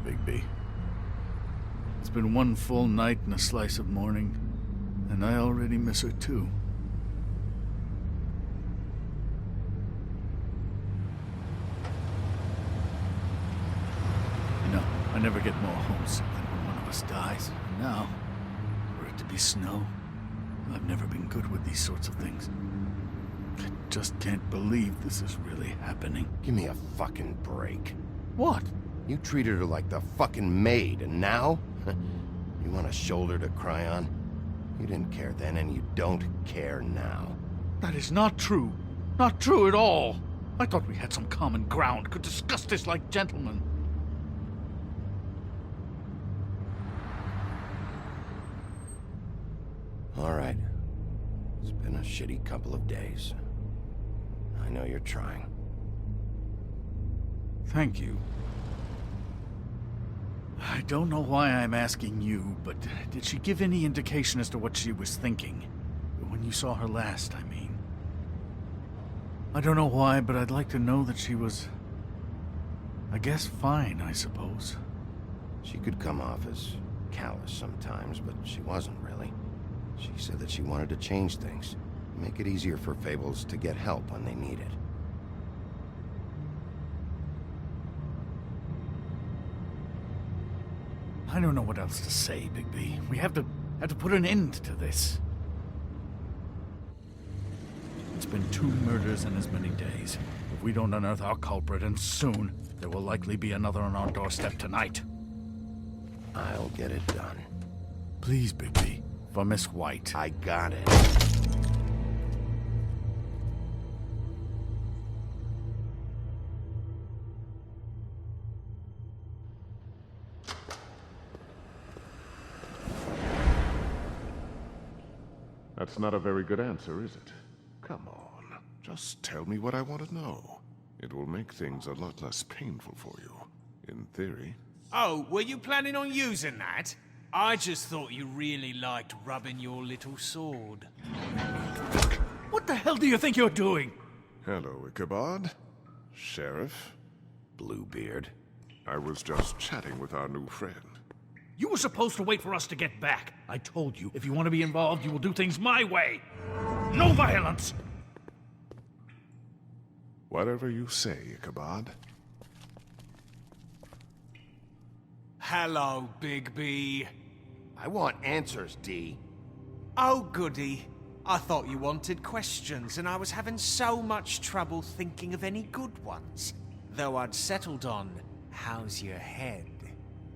Bigby. It's been one full night and a slice of morning, and I already miss her too. You know, I never get more homesick than when one of us dies. And now, for it to be snow, I've never been good with these sorts of things. I just can't believe this is really happening. Give me a fucking break. What? You treated her like the fucking maid, and now? You want a shoulder to cry on? You didn't care then, and you don't care now. That is not true. Not true at all. I thought we had some common ground, could discuss this like gentlemen. All right. It's been a shitty couple of days. I know you're trying. Thank you. I don't know why I'm asking you, but did she give any indication as to what she was thinking? When you saw her last, I mean. I don't know why, but I'd like to know that she was... I guess fine, I suppose. She could come off as callous sometimes, but she wasn't really. She said that she wanted to change things, make it easier for Fables to get help when they need it. I don't know what else to say, Bigby. We have to put an end to this. It's been 2 murders in as many days. If we don't unearth our culprit, and soon, there will likely be another on our doorstep tonight. I'll get it done. Please, Bigby. For Miss White. I got it. That's not a very good answer, is it? Come on, just tell me what I want to know. It will make things a lot less painful for you, in theory. Oh, were you planning on using that? I just thought you really liked rubbing your little sword. What the hell do you think you're doing? Hello, Ichabod. Sheriff. Bluebeard. I was just chatting with our new friend. You were supposed to wait for us to get back. I told you, if you want to be involved, you will do things my way. No violence! Whatever you say, Ichabod. Hello, Bigby. I want answers, D. Oh, goody. I thought you wanted questions, and I was having so much trouble thinking of any good ones. Though I'd settled on, how's your head?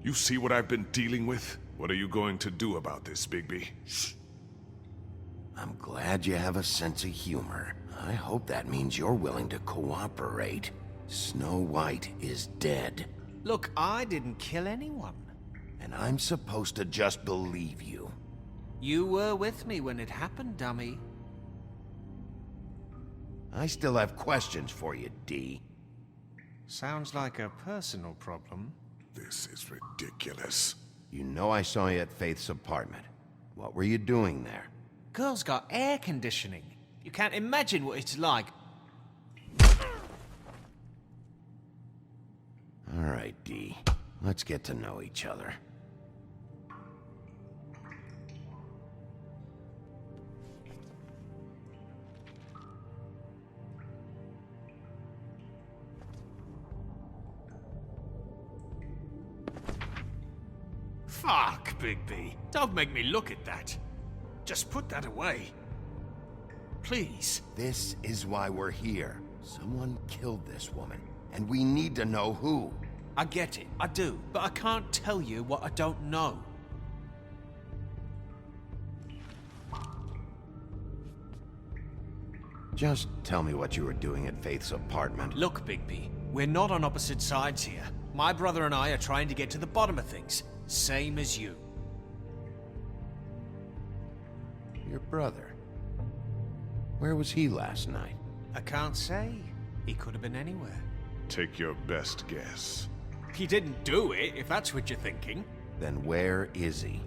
You see what I've been dealing with? What are you going to do about this, Bigby? Shh. I'm glad you have a sense of humor. I hope that means you're willing to cooperate. Snow White is dead. Look, I didn't kill anyone. And I'm supposed to just believe you. You were with me when it happened, dummy. I still have questions for you, D. Sounds like a personal problem. This is ridiculous. You know I saw you at Faith's apartment. What were you doing there? Girl's got air conditioning. You can't imagine what it's like. All right, D. Let's get to know each other. Fuck, Bigby. Don't make me look at that. Just put that away. Please. This is why we're here. Someone killed this woman, and we need to know who. I get it, I do, but I can't tell you what I don't know. Just tell me what you were doing at Faith's apartment. Look, Bigby, we're not on opposite sides here. My brother and I are trying to get to the bottom of things. Same as you. Your brother. Where was he last night? I can't say. He could have been anywhere. Take your best guess. He didn't do it, if that's what you're thinking. Then where is he?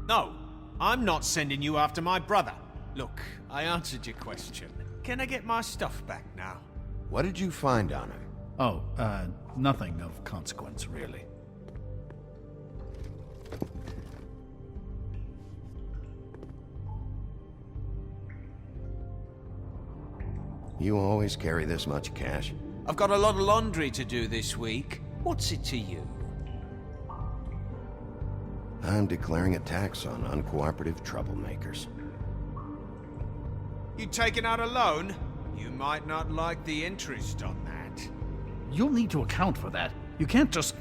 No, I'm not sending you after my brother. Look, I answered your question. Can I get my stuff back now? What did you find on him? Oh, nothing of consequence, really. You always carry this much cash? I've got a lot of laundry to do this week. What's it to you? I'm declaring a tax on uncooperative troublemakers. You taking out a loan? You might not like the interest on that. You'll need to account for that. You can't just...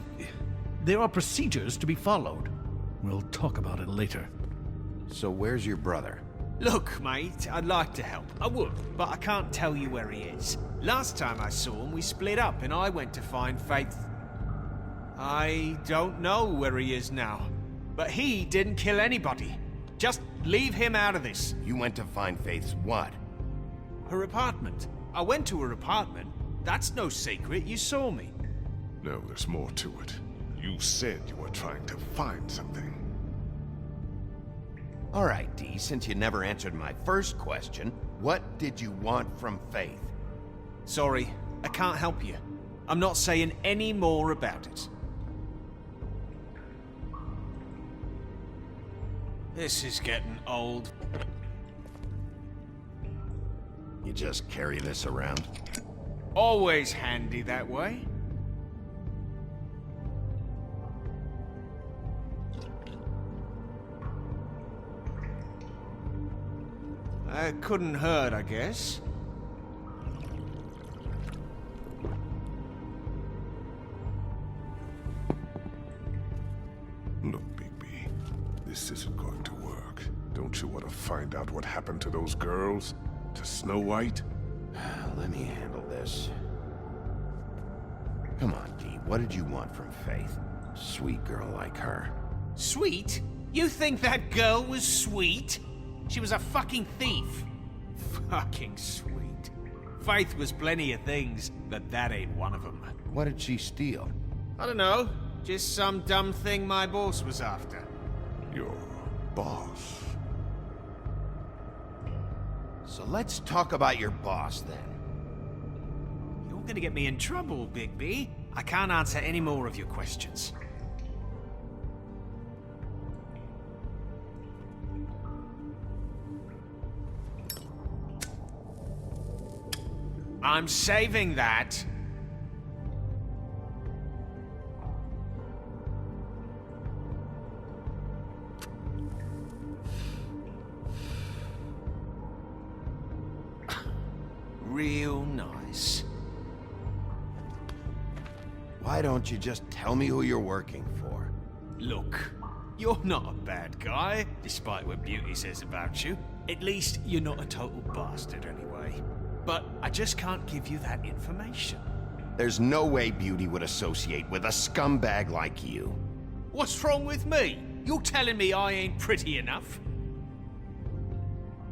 There are procedures to be followed. We'll talk about it later. So where's your brother? Look, mate, I'd like to help. I would, but I can't tell you where he is. Last time I saw him, we split up and I went to find Faith. I don't know where he is now. But he didn't kill anybody. Just leave him out of this. You went to find Faith's what? Her apartment. I went to her apartment. That's no secret. You saw me. No, there's more to it. You said you were trying to find something. All right, Dee, since you never answered my first question, what did you want from Faith? Sorry, I can't help you. I'm not saying any more about it. This is getting old. You just carry this around? Always handy that way. Couldn't hurt, I guess. Look, Bigby, this isn't going to work. Don't you want to find out what happened to those girls? To Snow White? Let me handle this. Come on, Dee, what did you want from Faith? Sweet girl like her. Sweet? You think that girl was sweet? She was a fucking thief. Fucking sweet. Faith was plenty of things, but that ain't one of them. What did she steal? I don't know. Just some dumb thing my boss was after. Your boss. So let's talk about your boss, then. You're gonna get me in trouble, Bigby. I can't answer any more of your questions. I'm saving that. Real nice. Why don't you just tell me who you're working for? Look, you're not a bad guy, despite what Beauty says about you. At least you're not a total bastard anyway. But I just can't give you that information. There's no way Beauty would associate with a scumbag like you. What's wrong with me? You're telling me I ain't pretty enough?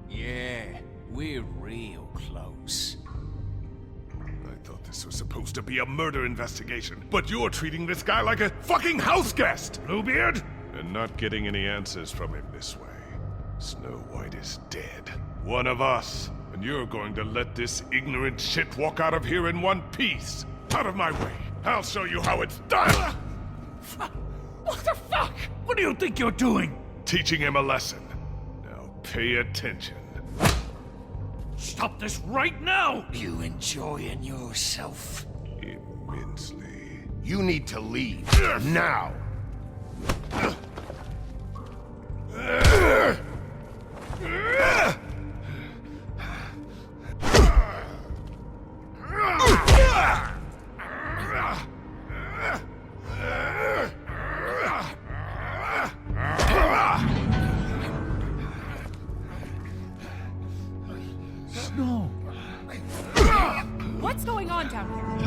Yeah, we're real close. I thought this was supposed to be a murder investigation, but you're treating this guy like a fucking house guest, Bluebeard! And not getting any answers from him this way. Snow White is dead. One of us. And you're going to let this ignorant shit walk out of here in one piece. Out of my way. I'll show you how it's done. What the fuck? What do you think you're doing? Teaching him a lesson. Now pay attention. Stop this right now! You enjoying yourself? Immensely. You need to leave. Now! Snow! What's going on down here?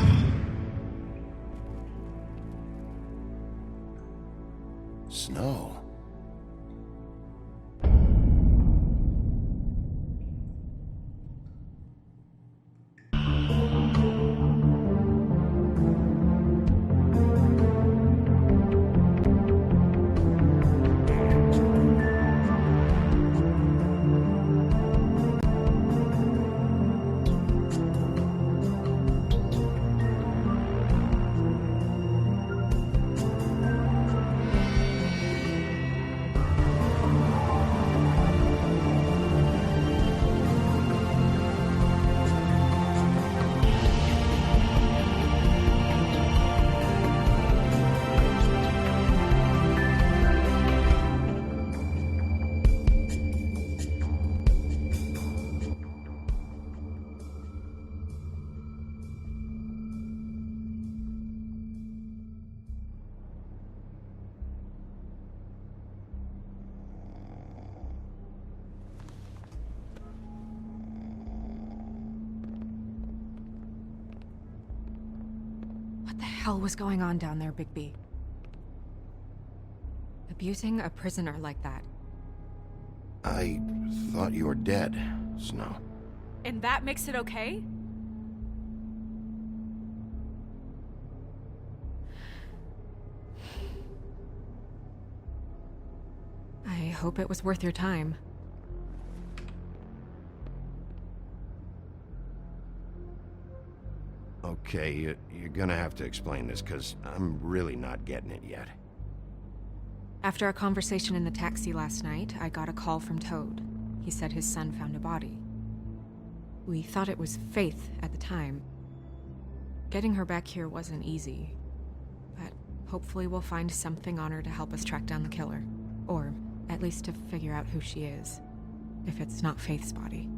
Snow. hell was going on down there, Bigby? Abusing a prisoner like that. I thought you were dead, Snow. And that makes it okay? I hope it was worth your time. Okay, you're gonna have to explain this, because I'm really not getting it yet. After a conversation in the taxi last night, I got a call from Toad. He said his son found a body. We thought it was Faith at the time. Getting her back here wasn't easy, but hopefully we'll find something on her to help us track down the killer. Or at least to figure out who she is, if it's not Faith's body.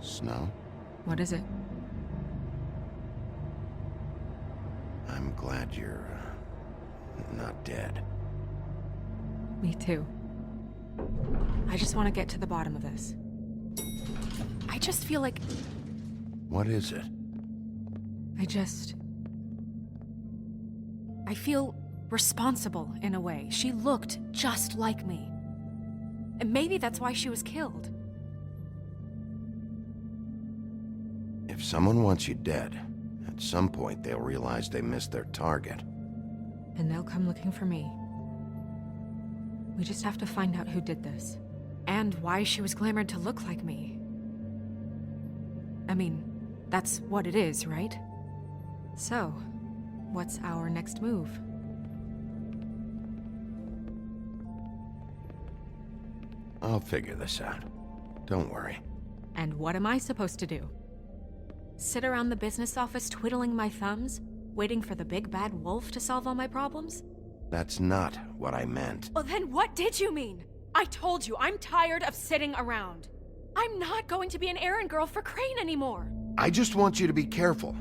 Snow? What is it? I'm glad you're not dead. Me too. I just want to get to the bottom of this. I just feel like... What is it? I feel responsible in a way. She looked just like me. And maybe that's why she was killed. If someone wants you dead, at some point they'll realize they missed their target. And they'll come looking for me. We just have to find out who did this. And why she was glamored to look like me. I mean, that's what it is, right? So, what's our next move? I'll figure this out. Don't worry. And what am I supposed to do? Sit around the business office twiddling my thumbs, waiting for the big bad wolf to solve all my problems? That's not what I meant. Well, then what did you mean? I told you, I'm tired of sitting around. I'm not going to be an errand girl for Crane anymore. I just want you to be careful.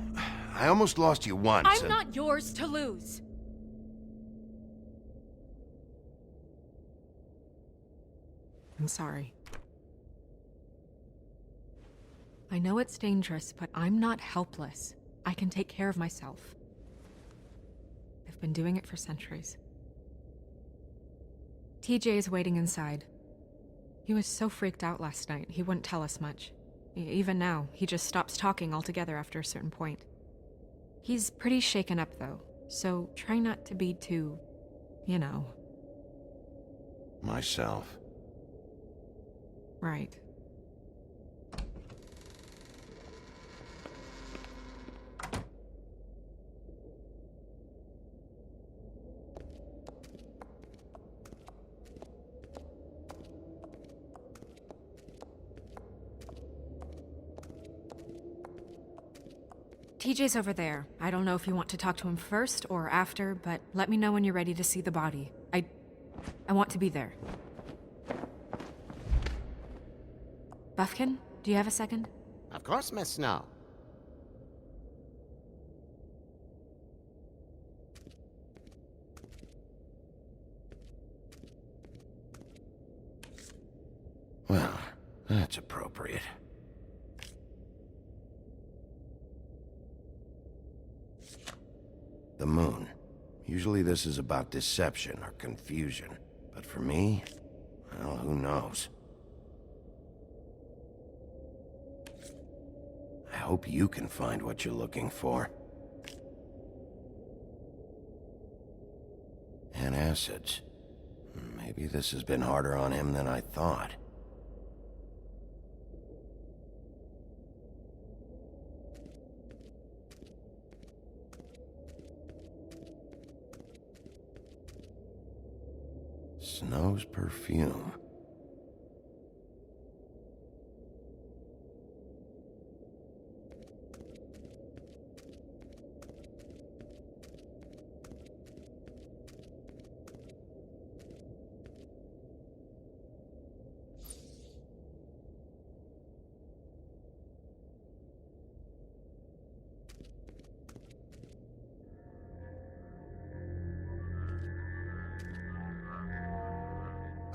I almost lost you once. I'm not yours to lose. I'm sorry. I know it's dangerous, but I'm not helpless. I can take care of myself. I've been doing it for centuries. TJ is waiting inside. He was so freaked out last night, he wouldn't tell us much. Even now, he just stops talking altogether after a certain point. He's pretty shaken up, though, so try not to be too, you know. Myself. Right. TJ's over there. I don't know if you want to talk to him first or after, but let me know when you're ready to see the body. I want to be there. Buffkin, do you have a second? Of course, Miss Snow. Well, that's appropriate. The moon. Usually this is about deception or confusion. But for me, well, who knows? I hope you can find what you're looking for. Antacids. Maybe this has been harder on him than I thought. Snow's perfume.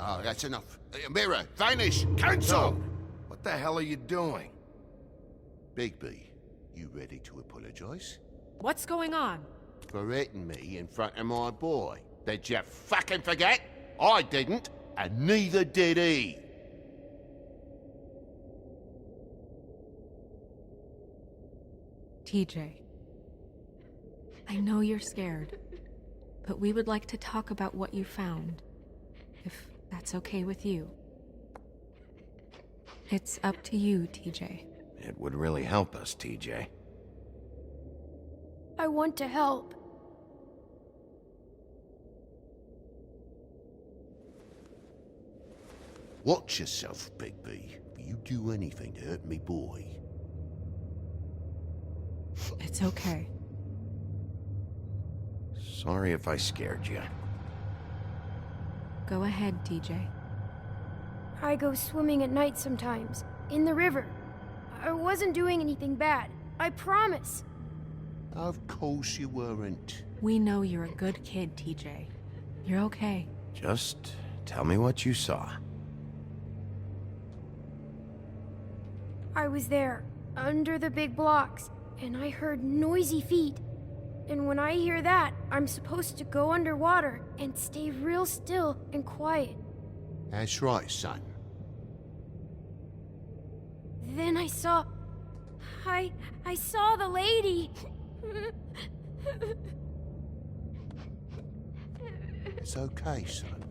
Oh, that's enough. Mirror, vanish, cancel! Toad, what the hell are you doing? Bigby, you ready to apologize? What's going on? For hitting me in front of my boy. Did you fucking forget? I didn't, and neither did he. TJ. I know you're scared, but we would like to talk about what you found, if that's okay with you. It's up to you, TJ. It would really help us, TJ. I want to help. Watch yourself, Bigby. If you do anything to hurt me boy. It's okay. Sorry if I scared you. Go ahead, TJ. I go swimming at night sometimes, in the river. I wasn't doing anything bad. I promise. Of course you weren't. We know you're a good kid, TJ. You're okay. Just tell me what you saw. I was there, under the big blocks, and I heard noisy feet. And when I hear that, I'm supposed to go underwater and stay real still and quiet. That's right, son. Then I saw the lady. It's okay, son.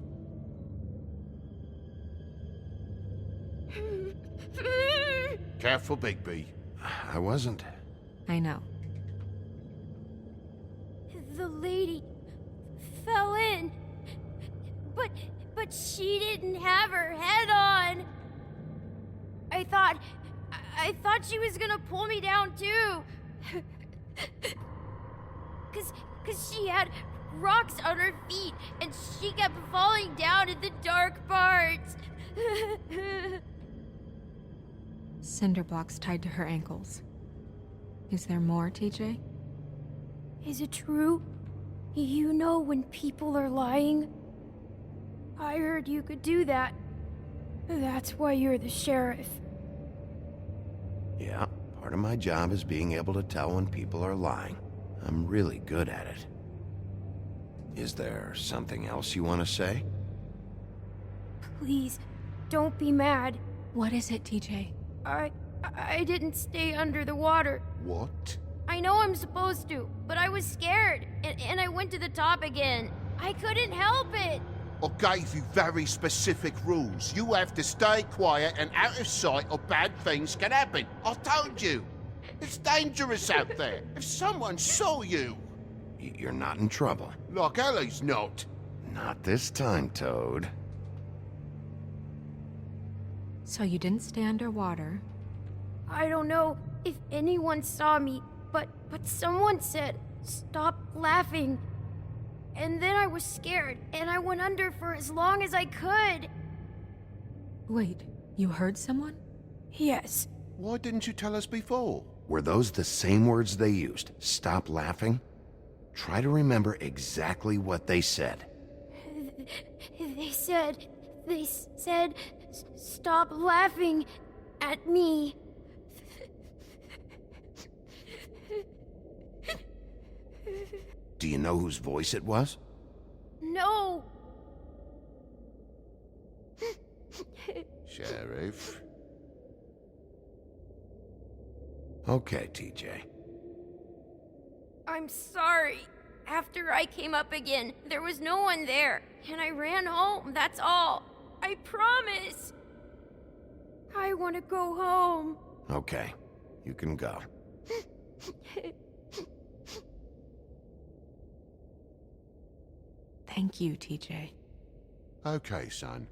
Careful, Bigby. I wasn't. I know. The lady fell in. But she didn't have her head on. I thought she was gonna pull me down too. Cause she had rocks on her feet and she kept falling down in the dark parts. Cinder blocks tied to her ankles. Is there more, TJ? Is it true? You know when people are lying? I heard you could do that. That's why you're the sheriff. Yeah, part of my job is being able to tell when people are lying. I'm really good at it. Is there something else you want to say? Please, don't be mad. What is it, TJ? I didn't stay under the water. What? I know I'm supposed to, but I was scared, and I went to the top again. I couldn't help it. I gave you very specific rules. You have to stay quiet and out of sight or bad things can happen. I told you. It's dangerous out there. If someone saw you... You're not in trouble. Like Ellie's not. Not this time, Toad. So you didn't stay underwater. I don't know if anyone saw me, but someone said, "Stop laughing." And then I was scared, and I went under for as long as I could. Wait, you heard someone? Yes. Why didn't you tell us before? Were those the same words they used? Stop laughing? Try to remember exactly what they said. They said, "Stop laughing at me." Do you know whose voice it was? No. Sheriff. Okay, TJ. I'm sorry. After I came up again, there was no one there, and I ran home, that's all. I promise. I want to go home. Okay, you can go. Thank you, TJ. Okay, son.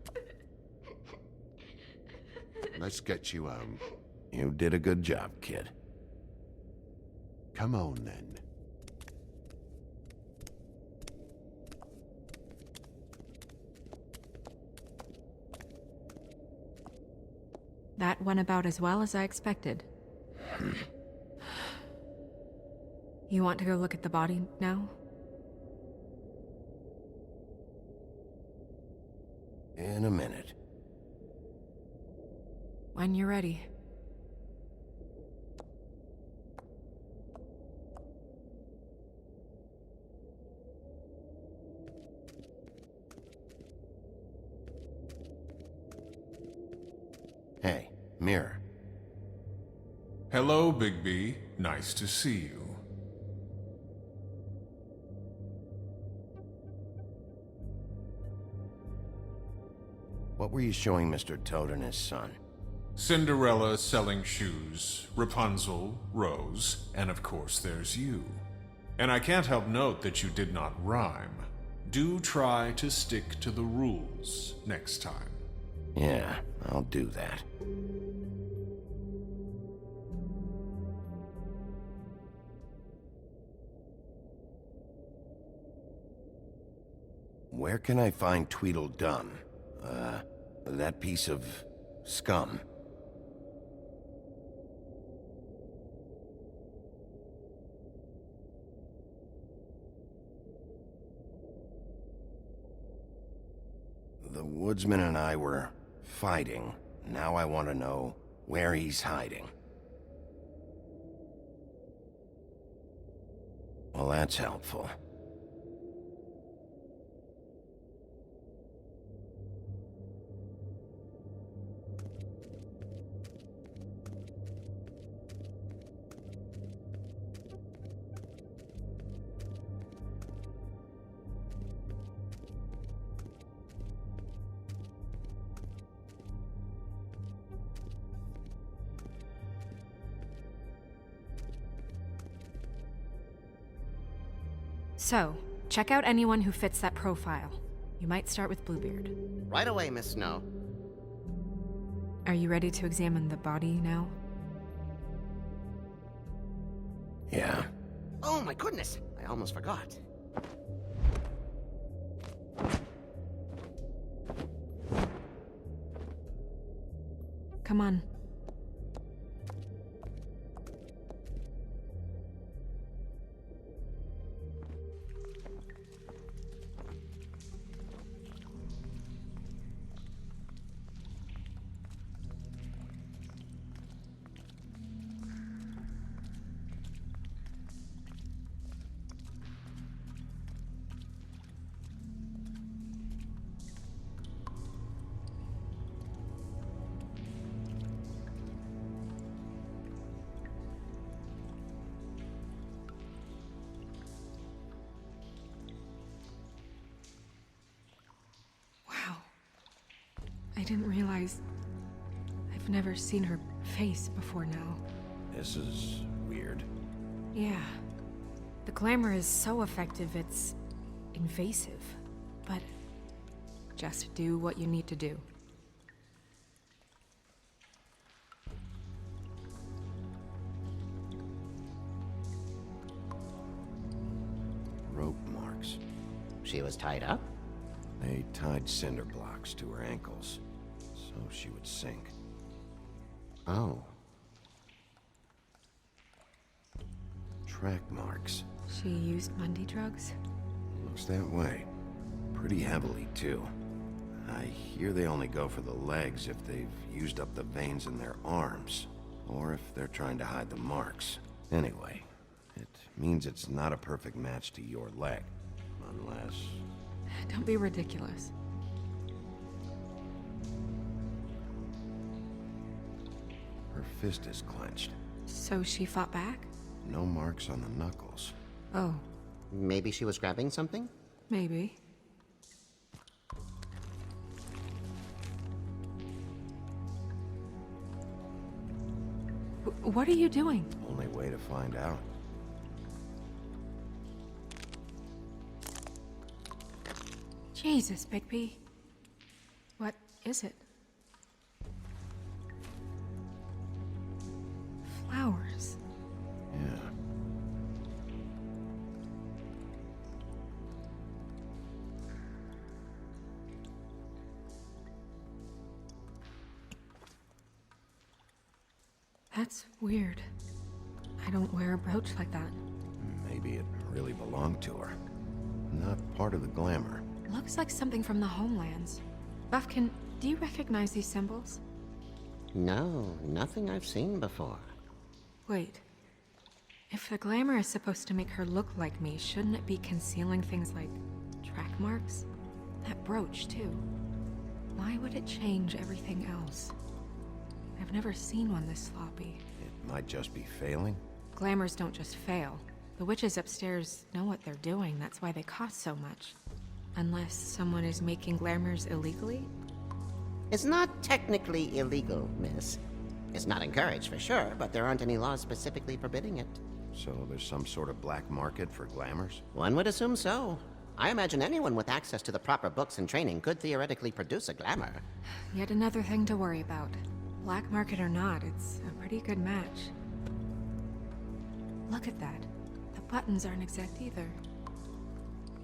Let's get you home. You did a good job, kid. Come on, then. That went about as well as I expected. You want to go look at the body now? In a minute. When you're ready. Hey, Mirror. Hello, Bigby. Nice to see you. What were you showing Mr. Toad and his son? Cinderella selling shoes, Rapunzel, Rose, and of course there's you. And I can't help note that you did not rhyme. Do try to stick to the rules next time. Yeah, I'll do that. Where can I find Tweedledum? That piece of scum. The woodsman and I were fighting. Now I want to know where he's hiding. Well, that's helpful. So, check out anyone who fits that profile. You might start with Bluebeard. Right away, Miss Snow. Are you ready to examine the body now? Yeah. Oh my goodness, I almost forgot. Come on. Wow. I didn't realize... I've never seen her face before now. This is weird. Yeah. The glamour is so effective, it's invasive. But just do what you need to do. Rope marks. She was tied up? They tied cinder blocks to her ankles, so she would sink. Oh. Track marks. She used Mundy drugs? Looks that way. Pretty heavily, too. I hear they only go for the legs if they've used up the veins in their arms, or if they're trying to hide the marks. Anyway, it means it's not a perfect match to your leg, unless... Don't be ridiculous. her fist is clenched. So she fought back? No marks on the knuckles. Oh, Maybe she was grabbing something? maybe. What are you doing? Only way to find out. Jesus, Bigby. What is it? Flowers. Yeah. That's weird. I don't wear a brooch like that. Maybe it really belonged to her. Not part of the glamour. Looks like something from the homelands. Buffkin, do you recognize these symbols? No, nothing I've seen before. Wait. If the glamour is supposed to make her look like me, shouldn't it be concealing things like track marks? That brooch, too. Why would it change everything else? I've never seen one this sloppy. It might just be failing. Glamours don't just fail. The witches upstairs know what they're doing, that's why they cost so much. Unless someone is making glamours illegally? It's not technically illegal, miss. It's not encouraged for sure, but there aren't any laws specifically forbidding it. So there's some sort of black market for glamours? One would assume so. I imagine anyone with access to the proper books and training could theoretically produce a glamour. Yet another thing to worry about. Black market or not, it's a pretty good match. Look at that. The buttons aren't exact either.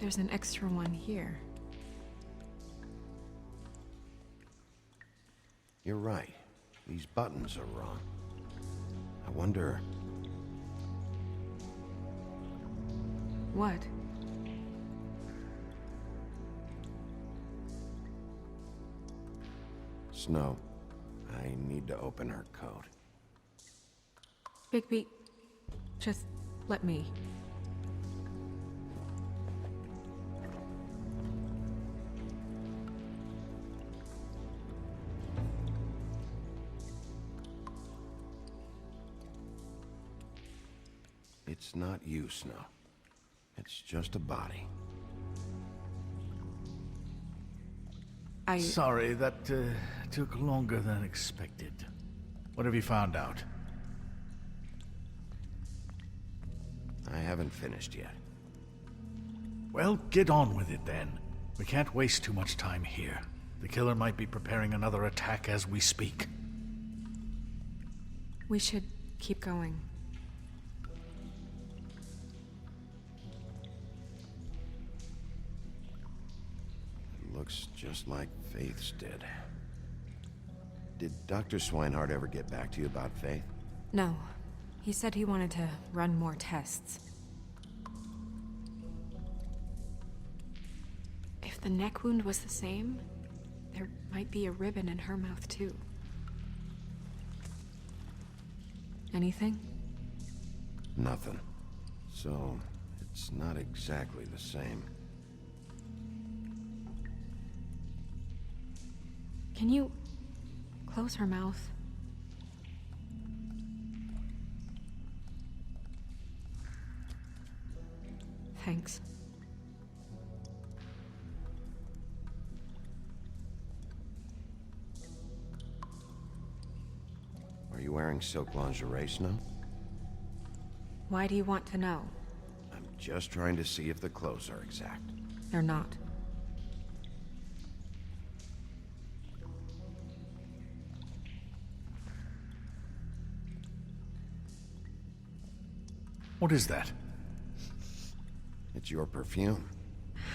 There's an extra one here. You're right. These buttons are wrong. I wonder... What? Snow, I need to open her code. Bigby, just let me. It's not you, Snow. It's just a body. Sorry, that took longer than expected. What have you found out? I haven't finished yet. Well, get on with it then. We can't waste too much time here. The killer might be preparing another attack as we speak. We should keep going. It looks just like Faith's did. Did Dr. Swinehart ever get back to you about Faith? No. He said he wanted to run more tests. If the neck wound was the same, there might be a ribbon in her mouth too. Anything? Nothing. So, it's not exactly the same. Can you close her mouth? Thanks. Are you wearing silk lingerie, Snow? Why do you want to know? I'm just trying to see if the clothes are exact. They're not. What is that? It's your perfume.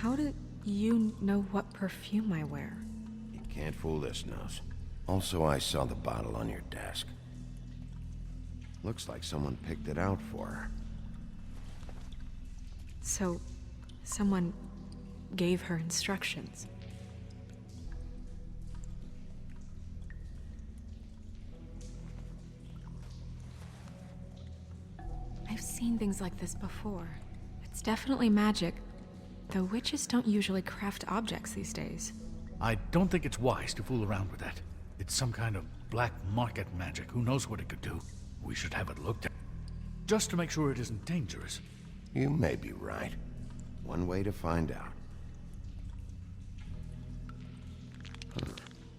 How do you know what perfume I wear? You can't fool this nose. Also, I saw the bottle on your desk. Looks like someone picked it out for her. So, someone gave her instructions. I've seen things like this before. It's definitely magic, though witches don't usually craft objects these days. I don't think it's wise to fool around with that. It's some kind of black market magic. Who knows what it could do? We should have it looked at. Just to make sure it isn't dangerous. You may be right. One way to find out.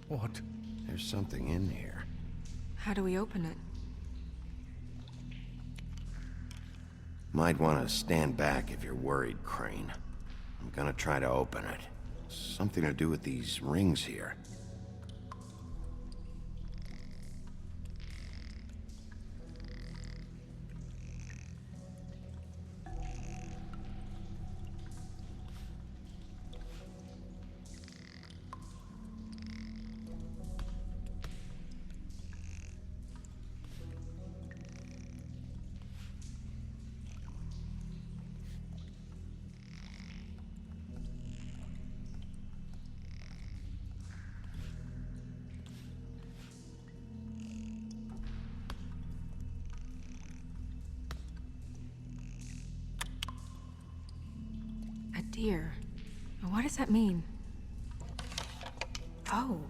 What? There's something in here. How do we open it? Might want to stand back if you're worried, Crane. I'm gonna try to open it. Something to do with these rings here. here. What does that mean? Oh.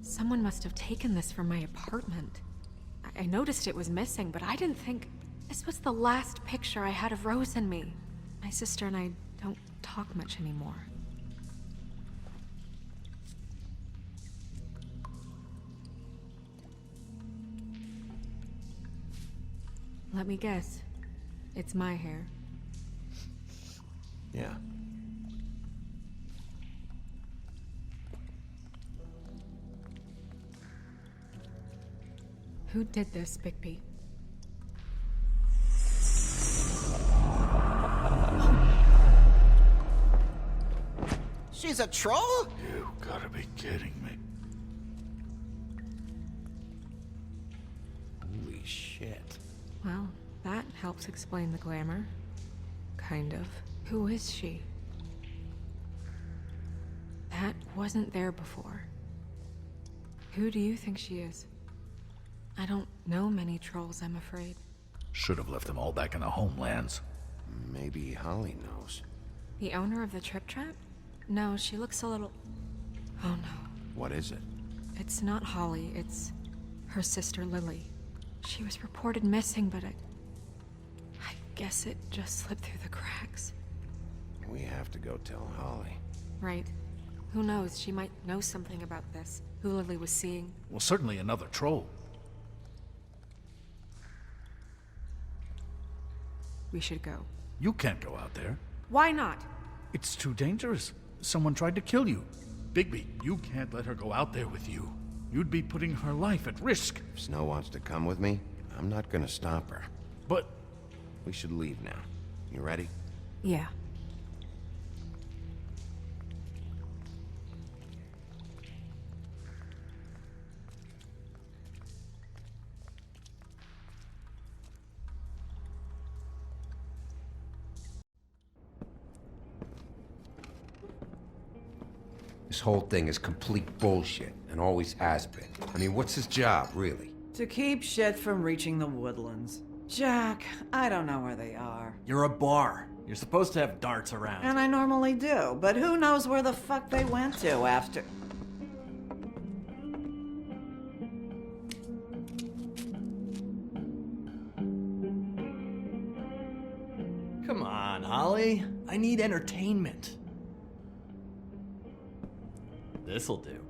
Someone must have taken this from my apartment. I noticed it was missing, but I didn't think... This was the last picture I had of Rose and me. My sister and I don't talk much anymore. Let me guess. It's my hair. Yeah. Who did this, Bigby? She's a troll? You gotta be kidding me. Holy shit. Well, that helps explain the glamour. Kind of. Who is she? That wasn't there before. Who do you think she is? I don't know many trolls, I'm afraid. Should have left them all back in the homelands. Maybe Holly knows. The owner of the Trip Trap? No, she looks a little... Oh no. What is it? It's not Holly, it's her sister Lily. She was reported missing, but I guess it just slipped through the cracks. We have to go tell Holly. Right. Who knows, she might know something about this. Who Lily was seeing. Well, certainly another troll. We should go. You can't go out there. Why not? It's too dangerous. Someone tried to kill you. Bigby, you can't let her go out there with you. You'd be putting her life at risk. If Snow wants to come with me, I'm not gonna stop her. But... We should leave now. You ready? Yeah. This whole thing is complete bullshit, and always has been. I mean, what's his job, really? To keep shit from reaching the woodlands. Jack, I don't know where they are. You're a bar. You're supposed to have darts around. And I normally do, but who knows where the fuck they went to after... Come on, Holly. I need entertainment. This'll do.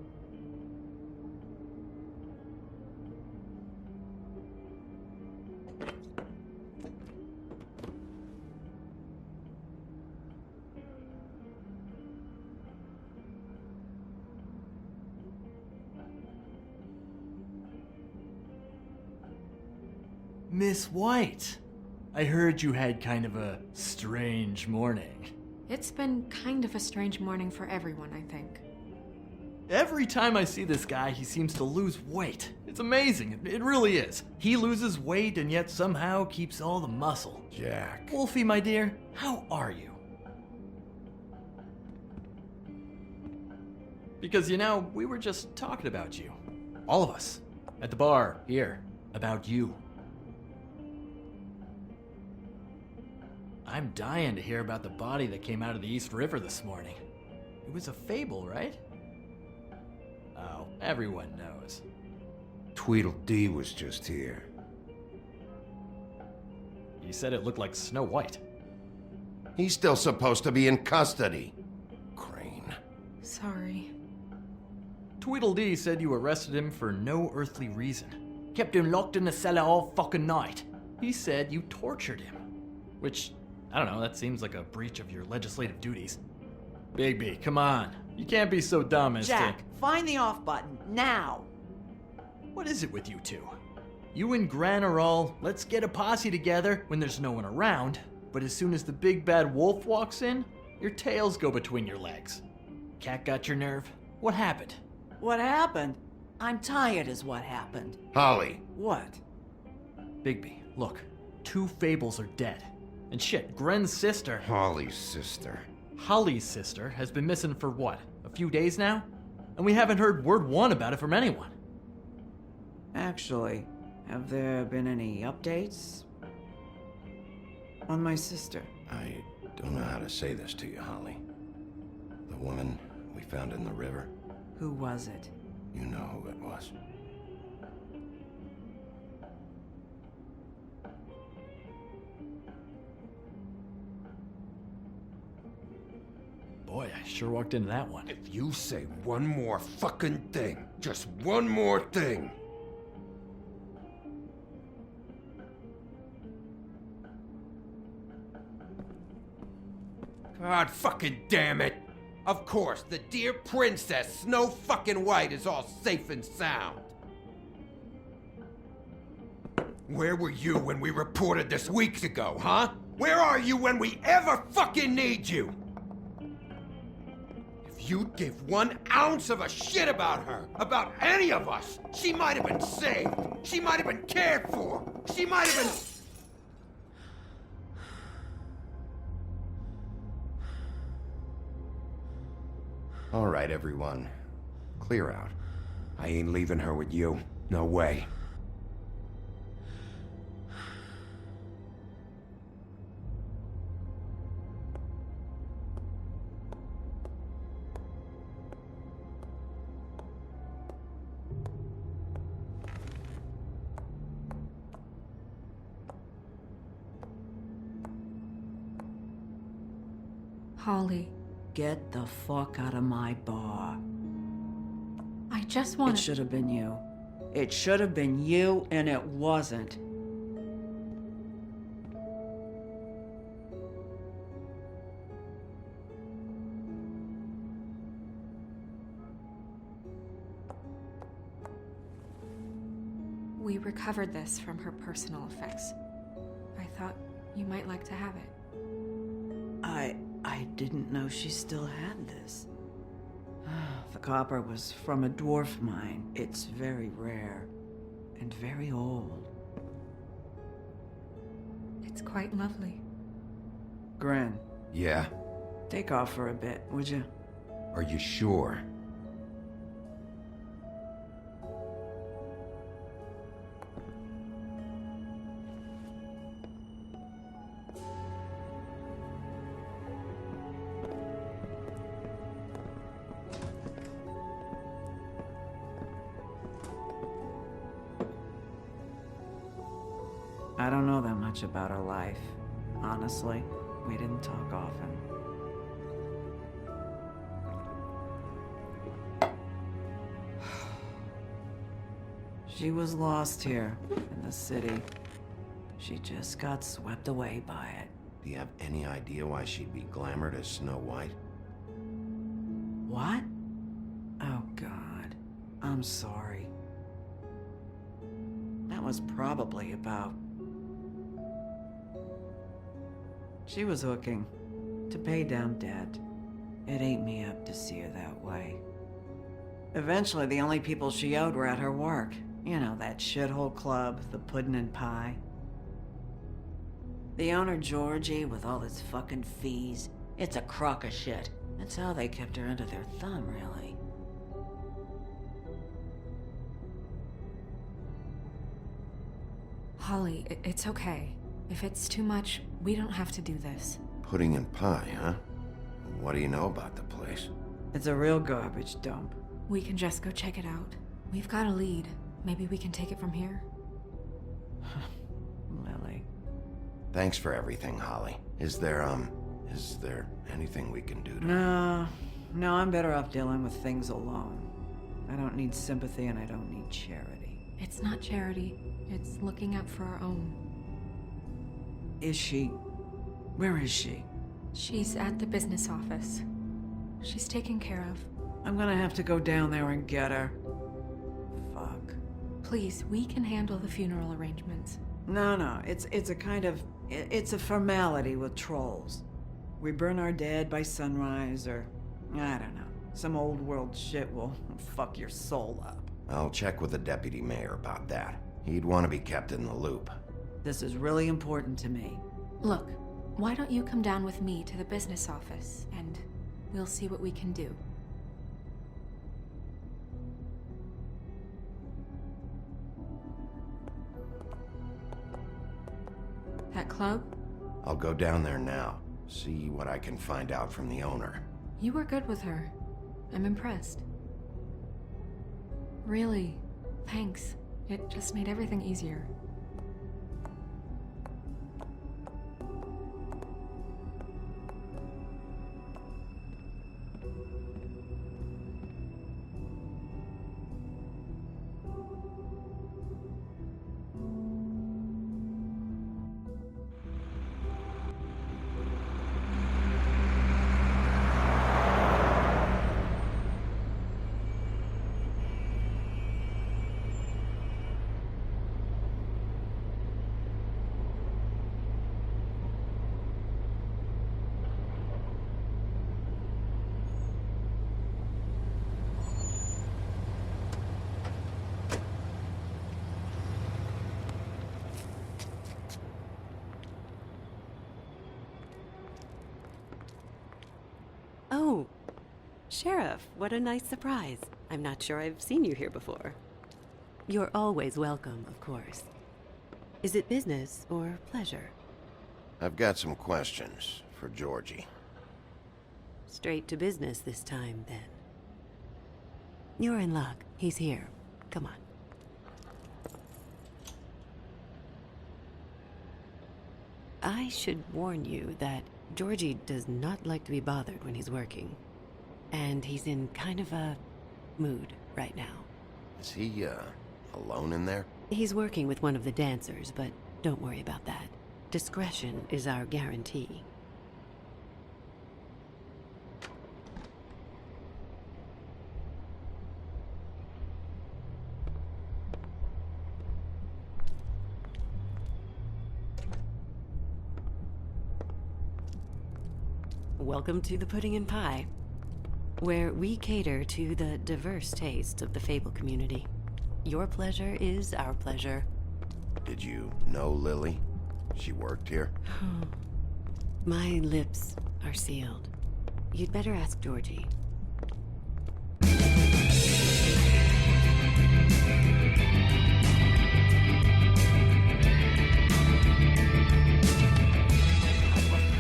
Miss White, I heard you had kind of a strange morning. It's been kind of a strange morning for everyone, I think. Every time I see this guy, he seems to lose weight. It's amazing. It really is. He loses weight and yet somehow keeps all the muscle. Jack. Wolfie, my dear, how are you? Because, you know, we were just talking about you. All of us. At the bar, here. About you. I'm dying to hear about the body that came out of the East River this morning. It was a fable, right? Oh, everyone knows. Tweedledee was just here. You said it looked like Snow White. He's still supposed to be in custody. Crane. Sorry. Tweedledee said you arrested him for no earthly reason. Kept him locked in the cellar all fucking night. He said you tortured him. Which, I don't know, that seems like a breach of your legislative duties. Bigby, come on. You can't be so dumb as Jack, find the off button, now! What is it with you two? You and Gran are all, let's get a posse together when there's no one around, but as soon as the big bad wolf walks in, your tails go between your legs. Cat got your nerve? What happened? What happened? I'm tired is what happened. Holly. What? Bigby, look, 2 fables are dead. And shit, Gren's sister, Holly's sister. Holly's sister, has been missing for what, a few days now? And we haven't heard word one about it from anyone. Actually, have there been any updates on my sister? I don't know how to say this to you, Holly. The woman we found in the river, Who was it? you know who it was. Boy, I sure walked into that one. If you say one more fucking thing, just one more thing. God fucking damn it! Of course, the dear princess, Snow fucking White, is all safe and sound. Where were you when we reported this weeks ago, huh? Where are you when we ever fucking need you? If you'd give 1 ounce of a shit about her, about any of us, she might have been saved. She might have been cared for. She might have been... All right, everyone. Clear out. I ain't leaving her with you. No way. Holly, Get the fuck out of my bar. I just It want to... should have been you. It should have been you, and it wasn't. We recovered this from her personal effects. I thought you might like to have it. I didn't know she still had this. The copper was from a dwarf mine. It's very rare and very old. It's quite lovely. Gren, Yeah? take off for a bit, would you? Are you sure? I don't know that much about her life. Honestly, we didn't talk often. She was lost here in the city. She just got swept away by it. Do you have any idea why she'd be glamored as Snow White? What? Oh, God. I'm sorry. That was probably about... She was hooking to pay down debt. It ate me up to see her that way. Eventually, the only people she owed were at her work. You know, that shithole club, the Puddin' and Pie. The owner, Georgie, with all his fucking fees, it's a crock of shit. That's how they kept her under their thumb, really. Holly, it's okay. If it's too much, we don't have to do this. Pudding and pie, huh? What do you know about the place? It's a real garbage dump. We can just go check it out. We've got a lead. Maybe we can take it from here? Lily. Thanks for everything, Holly. Is there anything we can do to... No, I'm better off dealing with things alone. I don't need sympathy and I don't need charity. It's not charity. It's looking out for our own. Is she... Where is she? She's at the business office. She's taken care of. I'm gonna have to go down there and get her. Fuck. Please, we can handle the funeral arrangements. No, it's a kind of... It's a formality with trolls. We burn our dead by sunrise, or... I don't know. Some old world shit will fuck your soul up. I'll check with the deputy mayor about that. He'd want to be kept in the loop. This is really important to me. Look, Why don't you come down with me to the business office, and we'll see what we can do. That club? I'll go down there now, see what I can find out from the owner. You were good with her. I'm impressed. Really, thanks. It just made everything easier. Oh, Sheriff, what a nice surprise. I'm not sure I've seen you here before. You're always welcome, of course. Is it business or pleasure? I've got some questions for Georgie. Straight to business this time, then. You're in luck. He's here. Come on. I should warn you that Georgie does not like to be bothered when he's working. And he's in kind of a mood right now. Is he, alone in there? He's working with one of the dancers, but don't worry about that. Discretion is our guarantee. Welcome to the Pudding and Pie, where we cater to the diverse tastes of the Fable community. Your pleasure is our pleasure. Did you know Lily? She worked here? My lips are sealed. You'd better ask Georgie.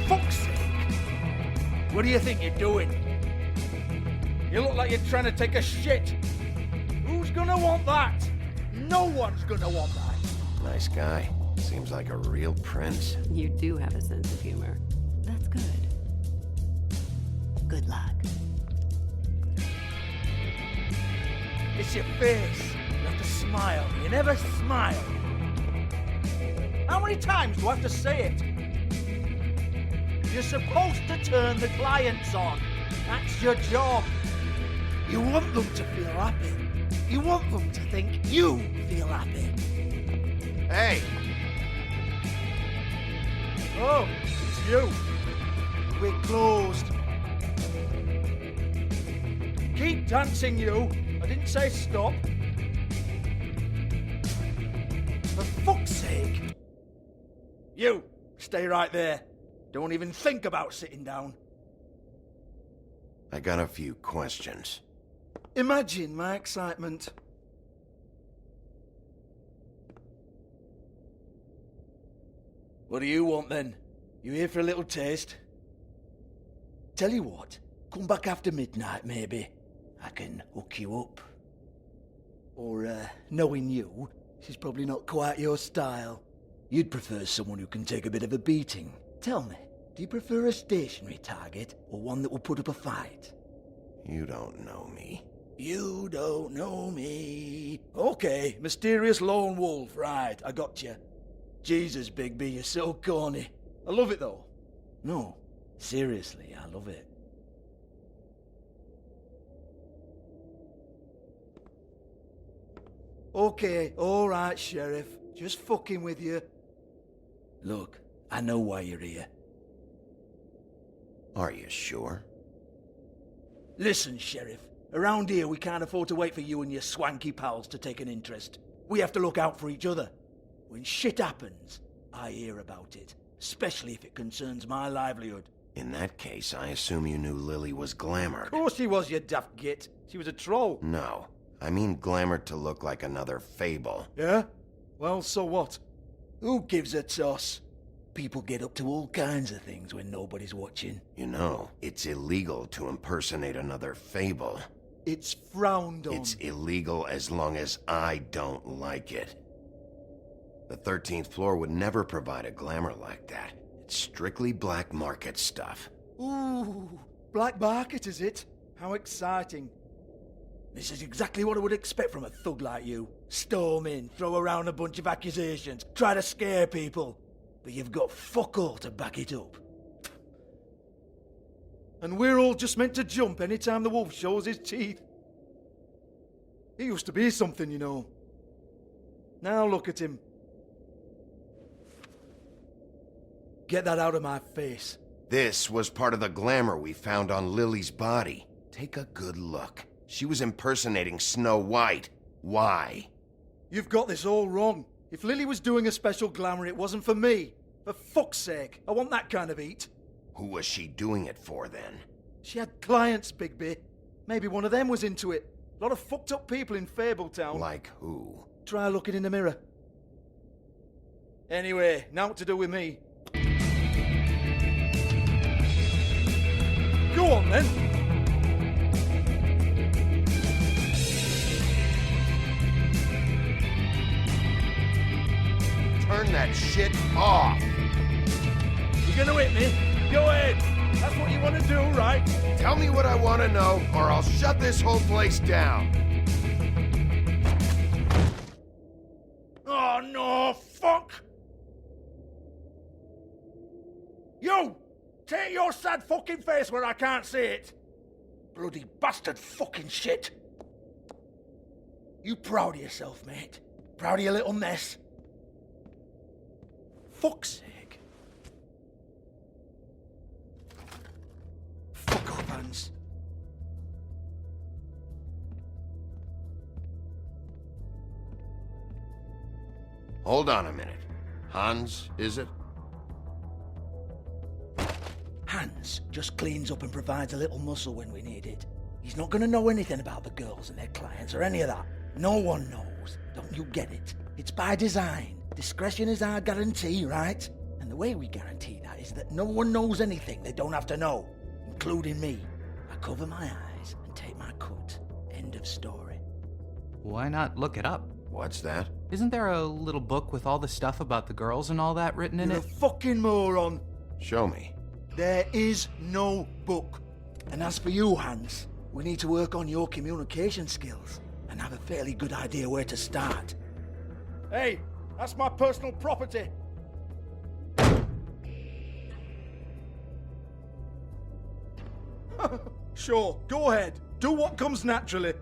Fuck's sake! What do you think you're doing? You look like you're trying to take a shit. Who's gonna want that? No one's gonna want that. Nice guy. Seems like a real prince. You do have a sense of humor. That's good. Good luck. It's your face. You have to smile. You never smile. How many times do I have to say it? You're supposed to turn the clients on. That's your job. You want them to feel happy. You want them to think you feel happy. Hey! Oh, it's you. We're closed. Keep dancing, you. I didn't say stop. For fuck's sake. You, stay right there. Don't even think about sitting down. I got a few questions. Imagine my excitement. What do you want then? You here for a little taste? Tell you what, come back after midnight maybe. I can hook you up. Or, knowing you, she's probably not quite your style. You'd prefer someone who can take a bit of a beating. Tell me, do you prefer a stationary target or one that will put up a fight? You don't know me. You don't know me. Okay, mysterious lone wolf, right, I got you. Jesus, Bigby, you're so corny. I love it though. No, seriously, I love it. Okay, alright, Sheriff. Just fucking with you. Look, I know why you're here. Are you sure? Listen, Sheriff. Around here, we can't afford to wait for you and your swanky pals to take an interest. We have to look out for each other. When shit happens, I hear about it. especially if it concerns my livelihood. In that case, I assume you knew Lily was glamored. Of course she was, you daft git. She was a troll. No, I mean glamored to look like another fable. Yeah? Well, so what? Who gives a toss? People get up to all kinds of things when nobody's watching. You know, it's illegal to impersonate another fable. It's frowned on. It's illegal as long as I don't like it. The 13th floor would never provide a glamour like that. It's strictly black market stuff. Ooh, black market is it? How exciting. This is exactly what I would expect from a thug like you. Storm in, throw around a bunch of accusations, try to scare people. But you've got fuck all to back it up. And we're all just meant to jump any time the wolf shows his teeth. He used to be something, you know. Now look at him. Get that out of my face. This was part of the glamour we found on Lily's body. Take a good look. She was impersonating Snow White. Why? You've got this all wrong. If Lily was doing a special glamour, it wasn't for me. For fuck's sake, I want that kind of eat. Who was she doing it for, then? She had clients, Bigby. Maybe one of them was into it. A lot of fucked up people in Fabletown. Like who? Try looking in the mirror. Anyway, now what to do with me. Go on, then. Turn that shit off! You're gonna hit me? Go ahead. That's what you want to do, right? Tell me what I want to know, or I'll shut this whole place down. Oh, no, fuck! You! Take your sad fucking face where I can't see it! Bloody bastard fucking shit! You proud of yourself, mate? Proud of your little mess? Fuck's sake. Fuck off, Hans. Hold on a minute. Hans, is it? Hans just cleans up and provides a little muscle when we need it. He's not gonna know anything about the girls and their clients or any of that. No one knows. Don't you get it? It's by design. Discretion is our guarantee, right? And the way we guarantee that is that no one knows anything they don't have to know, including me. I cover my eyes and take my cut. End of story. Why not look it up? What's that? Isn't there a little book with all the stuff about the girls and all that written in You're it? a fucking moron. Show me. There is no book. And as for you, Hans, we need to work on your communication skills and have a fairly good idea where to start. Hey, that's my personal property. Sure, go ahead. Do what comes naturally.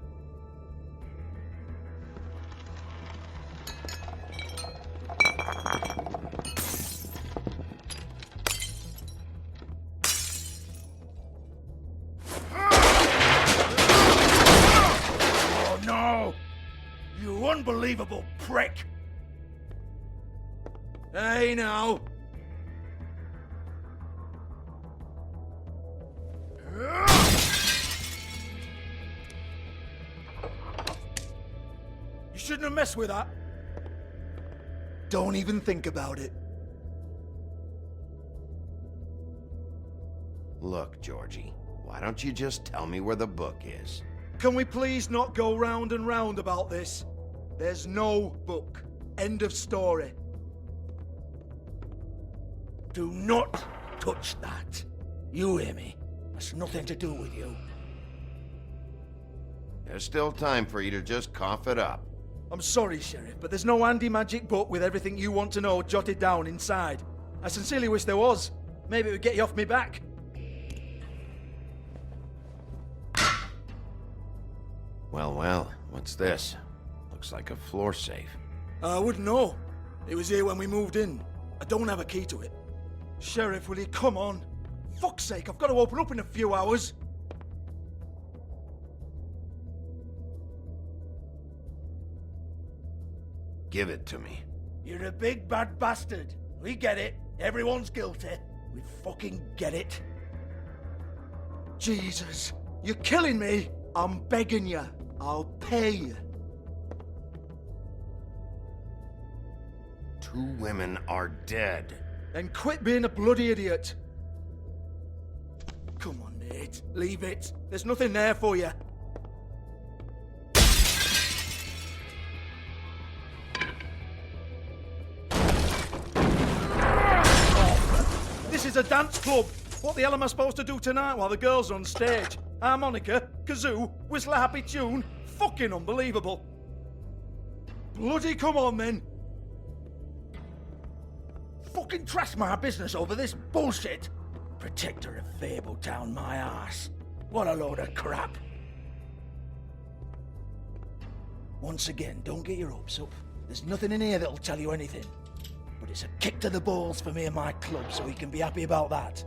Oh no! You unbelievable prick! Hey now! You shouldn't have messed with that. Don't even think about it. Look, Georgie, why don't you just tell me where the book is? Can we please not go round and round about this? There's no book. End of story. Do not touch that. You hear me? That's nothing to do with you. There's still time for you to just cough it up. I'm sorry, Sheriff, but there's no handy magic book with everything you want to know jotted down inside. I sincerely wish there was. Maybe it would get you off me back. Well, what's this? Looks like a floor safe. I wouldn't know. It was here when we moved in. I don't have a key to it. Sheriff, will you come on? Fuck's sake, I've got to open up in a few hours. Give it to me. You're a big bad bastard. We get it. Everyone's guilty. We fucking get it. Jesus, you're killing me. I'm begging you. I'll pay you. 2 women are dead. Then quit being a bloody idiot. Come on, Nate. Leave it. There's nothing there for you. This is a dance club. What the hell am I supposed to do tonight while the girls are on stage? Harmonica, kazoo, whistle a happy tune. Fucking unbelievable. Bloody come on then. Fucking trash my business over this bullshit. Protector of Fabletown, my ass. What a load of crap. Once again, don't get your hopes up. There's nothing in here that'll tell you anything. But it's a kick to the balls for me and my club, so we can be happy about that.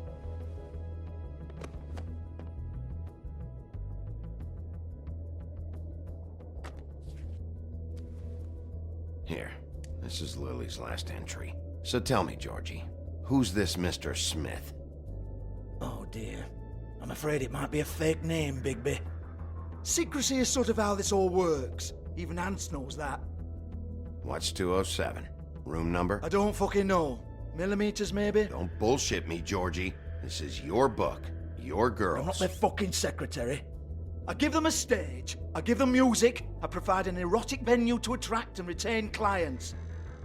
Here, this is Lily's last entry. So tell me, Georgie, who's this Mr. Smith? Oh dear. I'm afraid it might be a fake name, Bigby. Secrecy is sort of how this all works. Even Hans knows that. What's 207? Room number? I don't fucking know. Millimeters, maybe? Don't bullshit me, Georgie. This is your book. Your girls. I'm not their fucking secretary. I give them a stage. I give them music. I provide an erotic venue to attract and retain clients.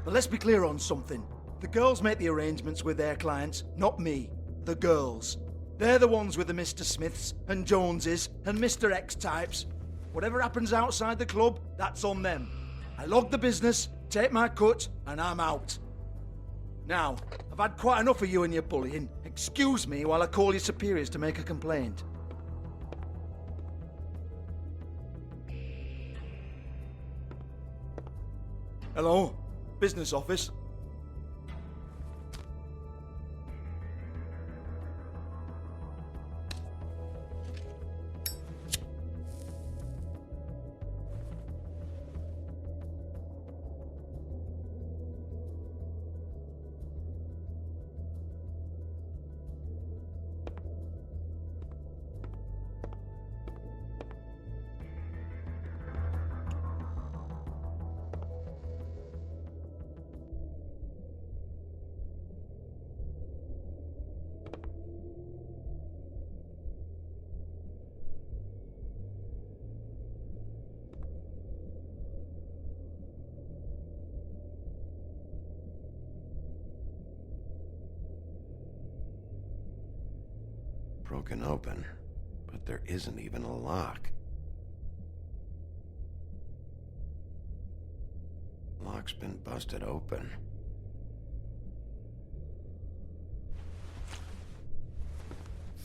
But let's be clear on something. The girls make the arrangements with their clients, not me. The girls. They're the ones with the Mr. Smiths and Joneses and Mr. X types. Whatever happens outside the club, that's on them. I log the business, take my cut, and I'm out. Now, I've had quite enough of you and your bullying. Excuse me while I call your superiors to make a complaint. Hello? Business office? Broken open, but there isn't even a lock. Lock's been busted open.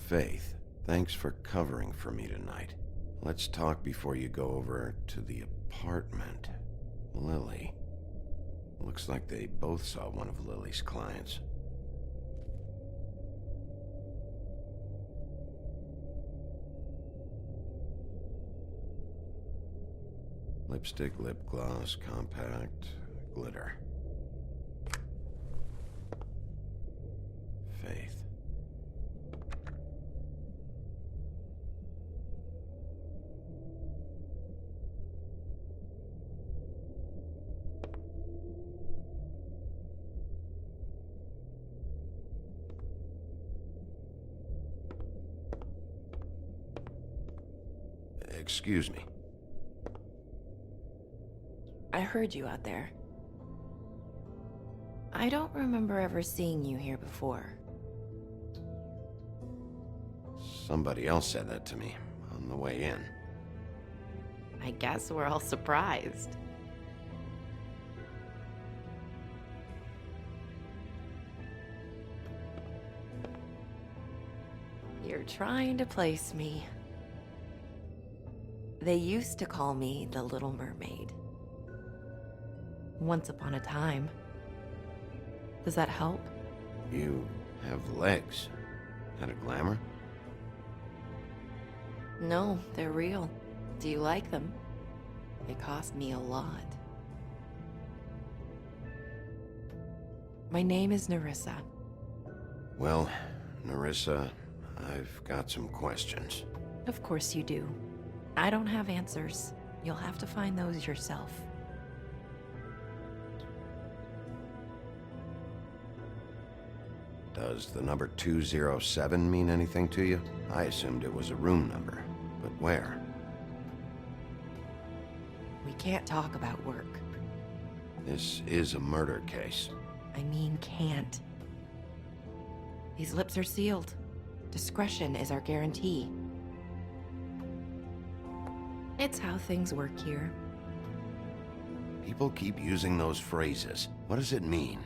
Faith, thanks for covering for me tonight. Let's talk before you go over to the apartment. Lily. Looks like they both saw one of Lily's clients. Lipstick, lip gloss, compact, glitter. Faith. Excuse me. I heard you out there. I don't remember ever seeing you here before. Somebody else said that to me on the way in. I guess we're all surprised. You're trying to place me. They used to call me the Little Mermaid. Once upon a time. Does that help? You have legs. Had a glamour? No, they're real. Do you like them? They cost me a lot. My name is Nerissa. Well, Nerissa, I've got some questions. Of course you do. I don't have answers. You'll have to find those yourself. Does the number 207 mean anything to you? I assumed it was a room number, but where? We can't talk about work. This is a murder case. I mean, can't. These lips are sealed. Discretion is our guarantee. It's how things work here. People keep using those phrases. What does it mean?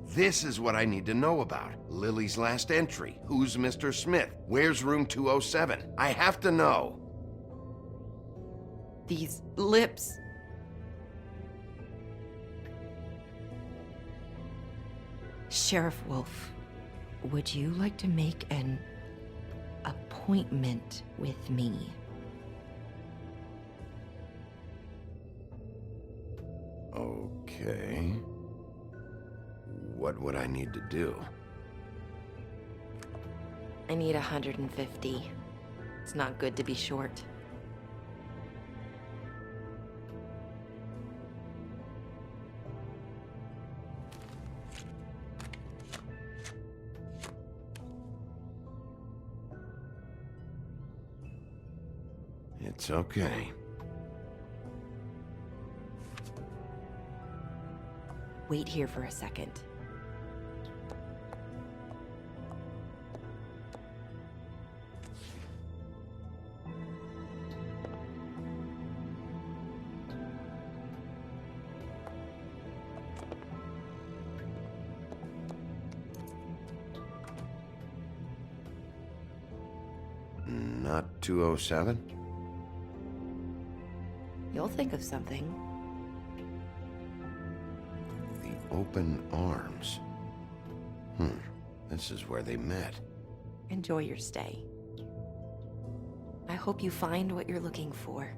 This is what I need to know about. Lily's last entry. Who's Mr. Smith? Where's room 207? I have to know. These lips. Sheriff Wolf, would you like to make an appointment with me? Okay. What would I need to do? I need 150. It's not good to be short. It's okay. Wait here for a second. Not 207? You'll think of something. The open arms. This is where they met. Enjoy your stay. I hope you find what you're looking for.